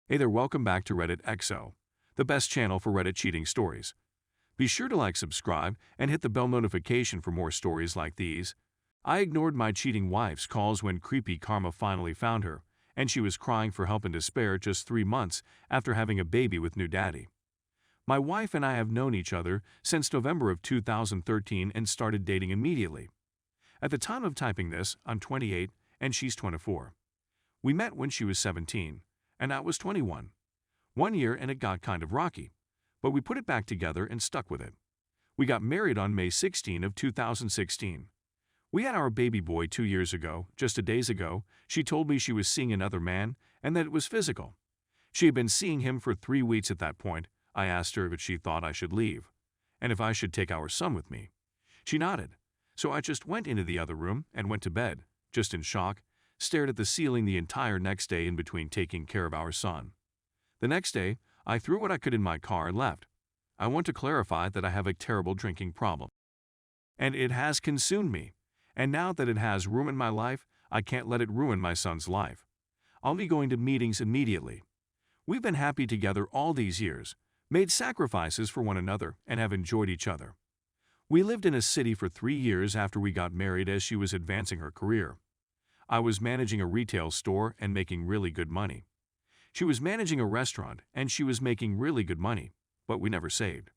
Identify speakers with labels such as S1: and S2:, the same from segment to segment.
S1: Hey there, welcome back to Reddit XO, the best channel for Reddit cheating stories. Be sure to like, subscribe, and hit the bell notification for more stories like these. I ignored my cheating wife's calls when creepy karma finally found her, and she was crying for help in despair just 3 months after having a baby with new daddy. My wife and I have known each other since November of 2013 and started dating immediately. At the time of typing this, I'm 28 and she's 24. We met when she was 17. And I was 21. 1 year and it got kind of rocky, but we put it back together and stuck with it. We got married on May 16 of 2016. We had our baby boy 2 years ago. Just 2 days ago, she told me she was seeing another man and that it was physical. She had been seeing him for 3 weeks at that point. I asked her if she thought I should leave, and if I should take our son with me. She nodded, so I just went into the other room and went to bed, just in shock, stared at the ceiling the entire next day in between taking care of our son. The next day, I threw what I could in my car and left. I want to clarify that I have a terrible drinking problem. And it has consumed me. And now that it has ruined my life, I can't let it ruin my son's life. I'll be going to meetings immediately. We've been happy together all these years, made sacrifices for one another, and have enjoyed each other. We lived in a city for 3 years after we got married as she was advancing her career. I was managing a retail store and making really good money. She was managing a restaurant and she was making really good money, but we never saved.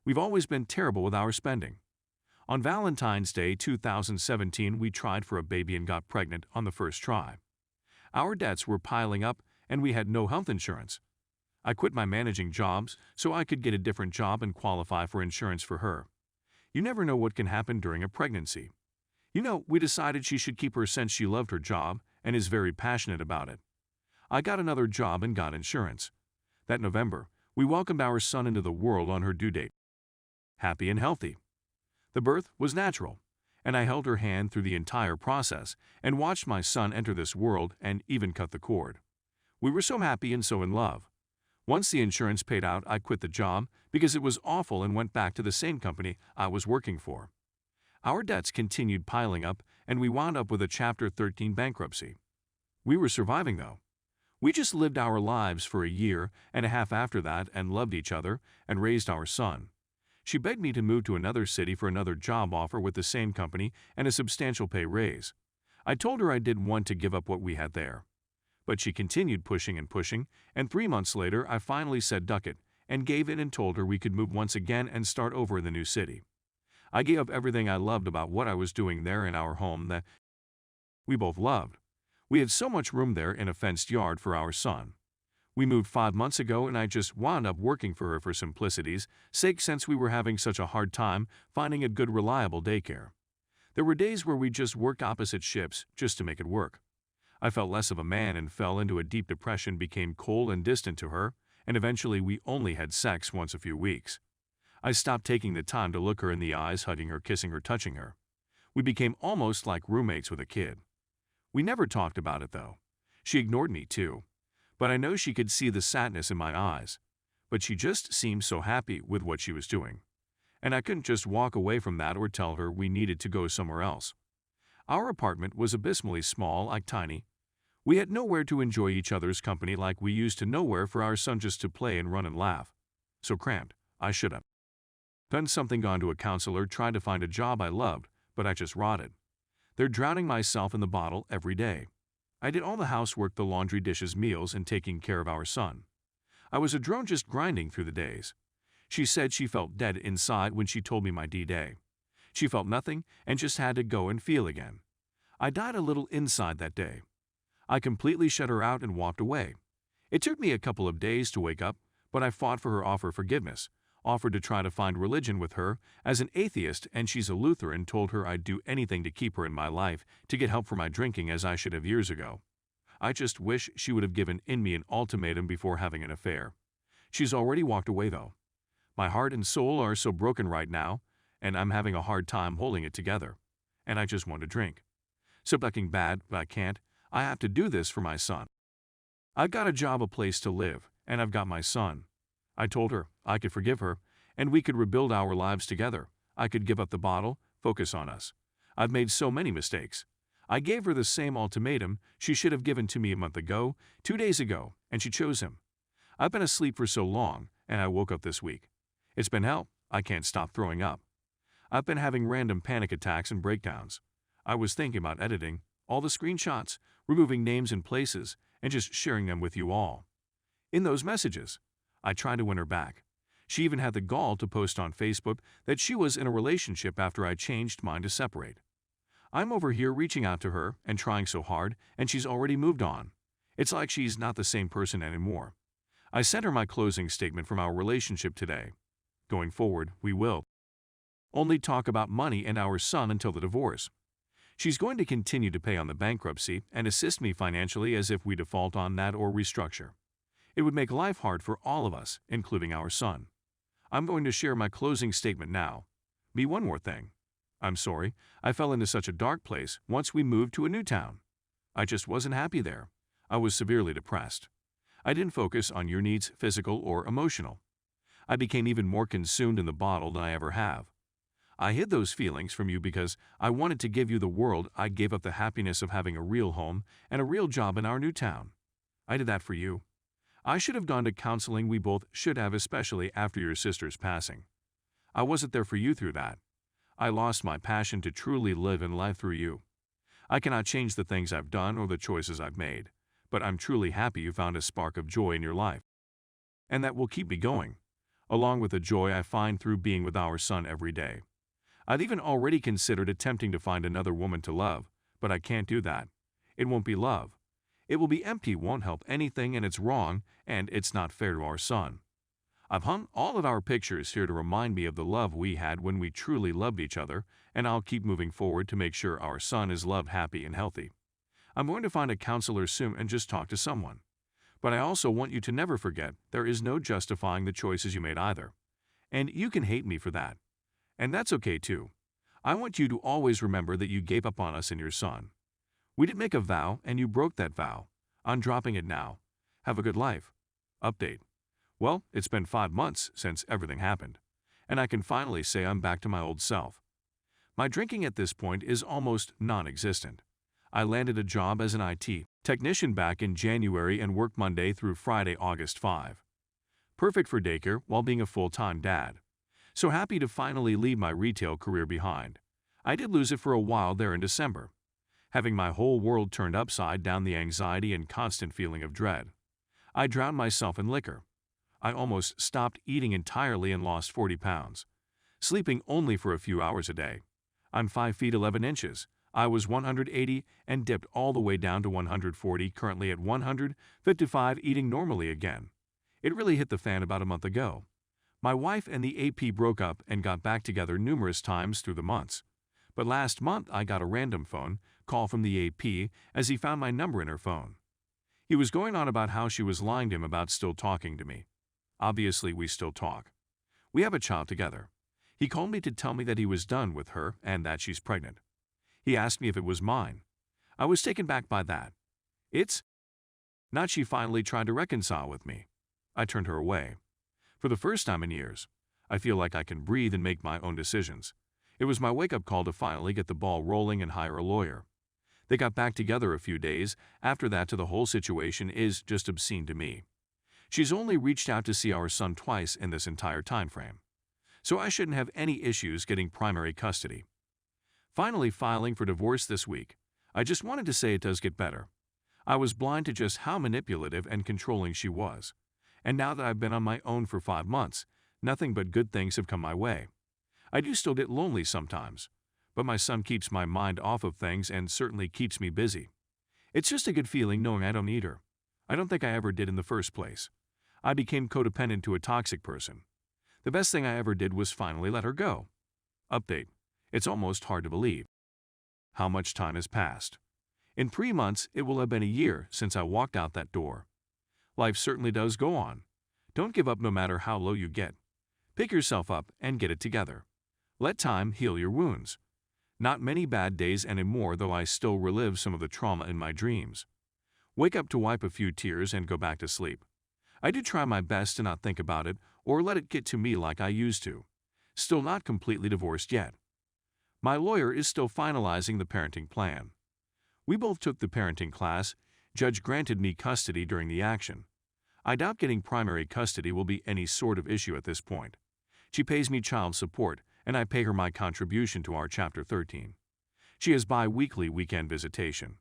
S1: We've always been terrible with our spending. On Valentine's Day 2017, we tried for a baby and got pregnant on the first try. Our debts were piling up and we had no health insurance. I quit my managing jobs so I could get a different job and qualify for insurance for her. You never know what can happen during a pregnancy. We decided she should keep her since she loved her job and is very passionate about it. I got another job and got insurance. That November, we welcomed our son into the world on her due date. Happy and healthy. The birth was natural, and I held her hand through the entire process and watched my son enter this world and even cut the cord. We were so happy and so in love. Once the insurance paid out, I quit the job because it was awful and went back to the same company I was working for. Our debts continued piling up, and we wound up with a Chapter 13 bankruptcy. We were surviving, though. We just lived our lives for 1.5 years after that and loved each other and raised our son. She begged me to move to another city for another job offer with the same company and a substantial pay raise. I told her I didn't want to give up what we had there. But she continued pushing and pushing, and 3 months later I finally said duck it and gave in and told her we could move once again and start over in the new city. I gave up everything I loved about what I was doing there in our home that we both loved. We had so much room there in a fenced yard for our son. We moved 5 months ago and I just wound up working for her for simplicity's sake since we were having such a hard time finding a good reliable daycare. There were days where we just worked opposite shifts just to make it work. I felt less of a man and fell into a deep depression, became cold and distant to her, and eventually we only had sex once a few weeks. I stopped taking the time to look her in the eyes, hugging her, kissing her, touching her. We became almost like roommates with a kid. We never talked about it, though. She ignored me, too. But I know she could see the sadness in my eyes. But she just seemed so happy with what she was doing. And I couldn't just walk away from that or tell her we needed to go somewhere else. Our apartment was abysmally small, like tiny. We had nowhere to enjoy each other's company like we used to, nowhere for our son just to play and run and laugh. So cramped, I should have done something, gone to a counselor, tried to find a job I loved, but I just rotted. They're drowning myself in the bottle every day. I did all the housework, the laundry, dishes, meals, and taking care of our son. I was a drone just grinding through the days. She said she felt dead inside when she told me my D-Day. She felt nothing and just had to go and feel again. I died a little inside that day. I completely shut her out and walked away. It took me a couple of days to wake up, but I fought for her, offer forgiveness, offered to try to find religion with her as an atheist, and she's a Lutheran, told her I'd do anything to keep her in my life, to get help for my drinking as I should have years ago. I just wish she would have given me an ultimatum before having an affair. She's already walked away, though. My heart and soul are so broken right now, and I'm having a hard time holding it together. And I just want to drink. So fucking bad, but I can't. I have to do this for my son. I've got a job, a place to live, and I've got my son. I told her I could forgive her, and we could rebuild our lives together. I could give up the bottle, focus on us. I've made so many mistakes. I gave her the same ultimatum she should have given to me a month ago, 2 days ago, and she chose him. I've been asleep for so long, and I woke up this week. It's been hell. I can't stop throwing up. I've been having random panic attacks and breakdowns. I was thinking about editing all the screenshots, removing names and places, and just sharing them with you all. In those messages, I tried to win her back. She even had the gall to post on Facebook that she was in a relationship after I changed mine to separate. I'm over here reaching out to her and trying so hard, and she's already moved on. It's like she's not the same person anymore. I sent her my closing statement from our relationship today. Going forward, we will only talk about money and our son until the divorce. She's going to continue to pay on the bankruptcy and assist me financially as if we default on that or restructure. It would make life hard for all of us, including our son. I'm going to share my closing statement now. One more thing. I'm sorry, I fell into such a dark place once we moved to a new town. I just wasn't happy there. I was severely depressed. I didn't focus on your needs, physical or emotional. I became even more consumed in the bottle than I ever have. I hid those feelings from you because I wanted to give you the world. I gave up the happiness of having a real home and a real job in our new town. I did that for you. I should have gone to counseling. We both should have, especially after your sister's passing. I wasn't there for you through that. I lost my passion to truly live in life through you. I cannot change the things I've done or the choices I've made, but I'm truly happy you found a spark of joy in your life. And that will keep me going, along with the joy I find through being with our son every day. I've even already considered attempting to find another woman to love, but I can't do that. It won't be love. It will be empty, won't help anything, and it's wrong, and it's not fair to our son. I've hung all of our pictures here to remind me of the love we had when we truly loved each other, and I'll keep moving forward to make sure our son is loved, happy, and healthy. I'm going to find a counselor soon and just talk to someone. But I also want you to never forget there is no justifying the choices you made either. And you can hate me for that. And that's okay too. I want you to always remember that you gave up on us and your son. We did make a vow, and you broke that vow. I'm dropping it now. Have a good life. Update. Well, it's been 5 months since everything happened, and I can finally say I'm back to my old self. My drinking at this point is almost non-existent. I landed a job as an IT technician back in January and work Monday through Friday, August 5. Perfect for daycare while being a full-time dad. So happy to finally leave my retail career behind. I did lose it for a while there in December. Having my whole world turned upside down, the anxiety and constant feeling of dread. I drowned myself in liquor. I almost stopped eating entirely and lost 40 pounds. Sleeping only for a few hours a day. I'm 5 feet 11 inches. I was 180 and dipped all the way down to 140, currently at 155, eating normally again. It really hit the fan about a month ago. My wife and the AP broke up and got back together numerous times through the months. But last month I got a random phone call from the AP as he found my number in her phone. He was going on about how she was lying to him about still talking to me. Obviously, we still talk. We have a child together. He called me to tell me that he was done with her and that she's pregnant. He asked me if it was mine. I was taken back by that. It's not. She finally tried to reconcile with me. I turned her away. For the first time in years, I feel like I can breathe and make my own decisions. It was my wake-up call to finally get the ball rolling and hire a lawyer. They got back together a few days after that. The whole situation is just obscene to me. She's only reached out to see our son twice in this entire time frame. So I shouldn't have any issues getting primary custody. Finally filing for divorce this week. I just wanted to say it does get better. I was blind to just how manipulative and controlling she was. And now that I've been on my own for 5 months, nothing but good things have come my way. I do still get lonely sometimes, but my son keeps my mind off of things and certainly keeps me busy. It's just a good feeling knowing I don't need her. I don't think I ever did in the first place. I became codependent to a toxic person. The best thing I ever did was finally let her go. Update. It's almost hard to believe how much time has passed. In 3 months, it will have been a year since I walked out that door. Life certainly does go on. Don't give up no matter how low you get. Pick yourself up and get it together. Let time heal your wounds. Not many bad days anymore, though I still relive some of the trauma in my dreams. Wake up to wipe a few tears and go back to sleep. I do try my best to not think about it or let it get to me like I used to. Still not completely divorced yet. My lawyer is still finalizing the parenting plan. We both took the parenting class. Judge granted me custody during the action. I doubt getting primary custody will be any sort of issue at this point. She pays me child support, and I pay her my contribution to our Chapter 13. She has bi-weekly weekend visitation.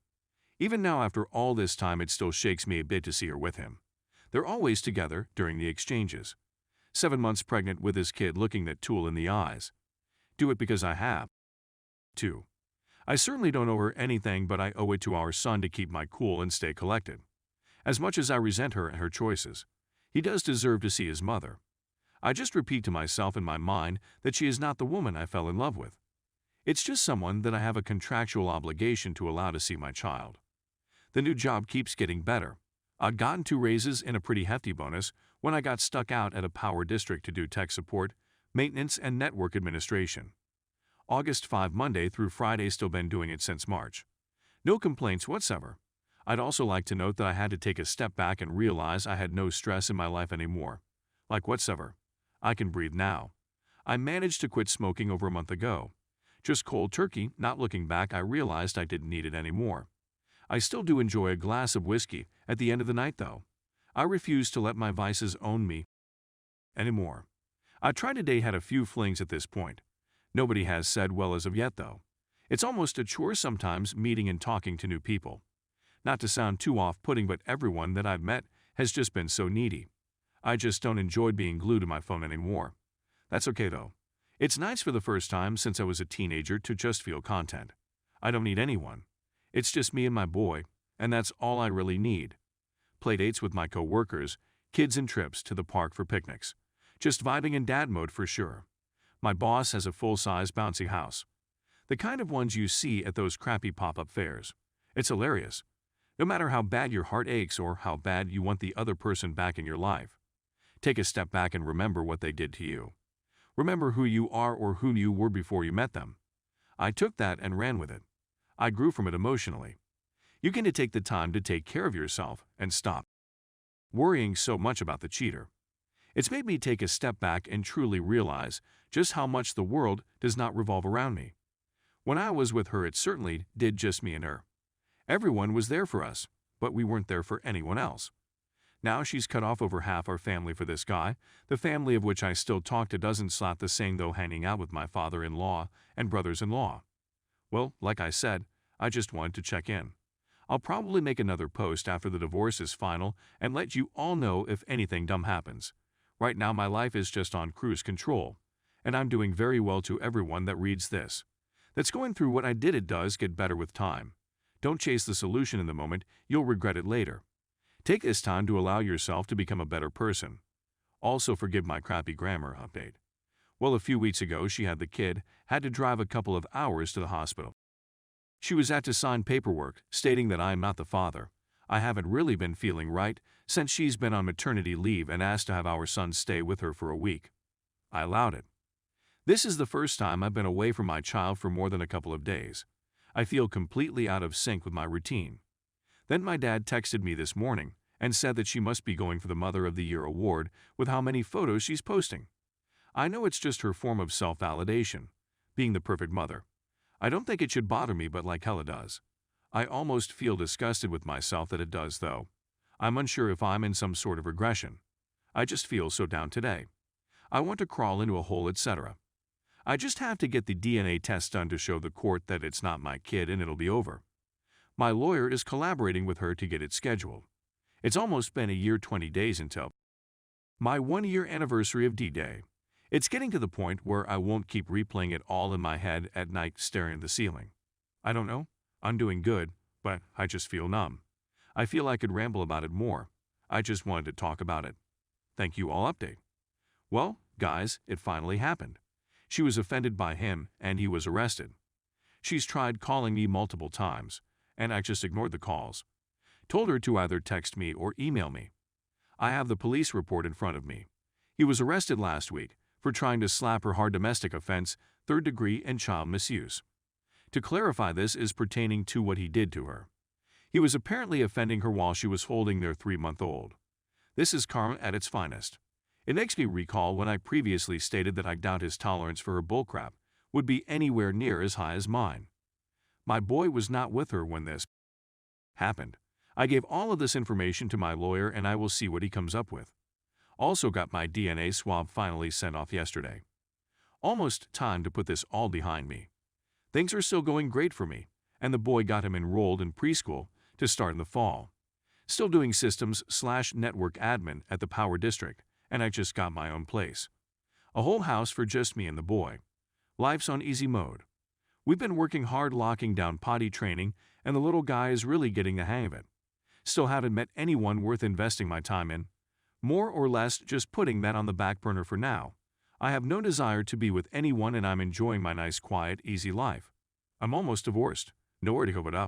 S1: Even now, after all this time, it still shakes me a bit to see her with him. They're always together during the exchanges. 7 months pregnant with his kid, looking that tool in the eyes. Do it because I have to. I certainly don't owe her anything, but I owe it to our son to keep my cool and stay collected. As much as I resent her and her choices, he does deserve to see his mother. I just repeat to myself in my mind that she is not the woman I fell in love with. It's just someone that I have a contractual obligation to allow to see my child. The new job keeps getting better. I'd gotten 2 raises and a pretty hefty bonus when I got stuck out at a power district to do tech support, maintenance, and network administration. August 5 Monday through Friday, still been doing it since March. No complaints whatsoever. I'd also like to note that I had to take a step back and realize I had no stress in my life anymore. Like whatsoever. I can breathe now. I managed to quit smoking over a month ago. Just cold turkey, not looking back, I realized I didn't need it anymore. I still do enjoy a glass of whiskey at the end of the night, though. I refuse to let my vices own me anymore. I tried to date, had a few flings at this point. Nobody has said well as of yet, though. It's almost a chore sometimes meeting and talking to new people. Not to sound too off-putting, but everyone that I've met has just been so needy. I just don't enjoy being glued to my phone anymore. That's okay, though. It's nice for the first time since I was a teenager to just feel content. I don't need anyone. It's just me and my boy, and that's all I really need. Playdates with my co-workers, kids and trips to the park for picnics. Just vibing in dad mode for sure. My boss has a full-size bouncy house. The kind of ones you see at those crappy pop-up fairs. It's hilarious. No matter how bad your heart aches or how bad you want the other person back in your life, take a step back and remember what they did to you. Remember who you are or who you were before you met them. I took that and ran with it. I grew from it emotionally. You get to take the time to take care of yourself and stop worrying so much about the cheater. It's made me take a step back and truly realize just how much the world does not revolve around me. When I was with her, it certainly did, just me and her. Everyone was there for us, but we weren't there for anyone else. Now she's cut off over half our family for this guy, the family of which I still talk to. Doesn't slap the saying, though, hanging out with my father-in-law and brothers-in-law. Well, like I said, I just wanted to check in. I'll probably make another post after the divorce is final and let you all know if anything dumb happens. Right now my life is just on cruise control, and I'm doing very well. To everyone that reads this, that's going through what I did, it does get better with time. Don't chase the solution in the moment, you'll regret it later. Take this time to allow yourself to become a better person. Also, forgive my crappy grammar update. Well, a few weeks ago she had the kid, had to drive a couple of hours to the hospital. She was at to sign paperwork stating that I'm not the father. I haven't really been feeling right since she's been on maternity leave and asked to have our son stay with her for a week. I allowed it. This is the first time I've been away from my child for more than a couple of days. I feel completely out of sync with my routine. Then my dad texted me this morning and said that she must be going for the Mother of the Year award with how many photos she's posting. I know it's just her form of self-validation, being the perfect mother. I don't think it should bother me, but like hell it does. I almost feel disgusted with myself that it does, though. I'm unsure if I'm in some sort of regression. I just feel so down today. I want to crawl into a hole, etc. I just have to get the DNA test done to show the court that it's not my kid, and it'll be over. My lawyer is collaborating with her to get it scheduled. It's almost been a year, 20 days until my 1-year anniversary of D-Day. It's getting to the point where I won't keep replaying it all in my head at night, staring at the ceiling. I don't know. I'm doing good, but I just feel numb. I feel I could ramble about it more. I just wanted to talk about it. Thank you all. Update. Well, guys, it finally happened. She was offended by him, and he was arrested. She's tried calling me multiple times, and I just ignored the calls. Told her to either text me or email me. I have the police report in front of me. He was arrested last week for trying to slap her hard, domestic offense, 3rd degree, and child misuse. To clarify, this is pertaining to what he did to her. He was apparently offending her while she was holding their 3-month-old. This is karma at its finest. It makes me recall when I previously stated that I doubt his tolerance for her bullcrap would be anywhere near as high as mine. My boy was not with her when this happened. I gave all of this information to my lawyer and I will see what he comes up with. Also got my DNA swab finally sent off yesterday. Almost time to put this all behind me. Things are still going great for me, and the boy got him enrolled in preschool to start in the fall. Still doing systems/network admin at the power district, and I just got my own place. A whole house for just me and the boy. Life's on easy mode. We've been working hard locking down potty training, and the little guy is really getting the hang of it. Still haven't met anyone worth investing my time in. More or less just putting that on the back burner for now. I have no desire to be with anyone and I'm enjoying my nice, quiet, easy life. I'm almost divorced. Nowhere to give it up.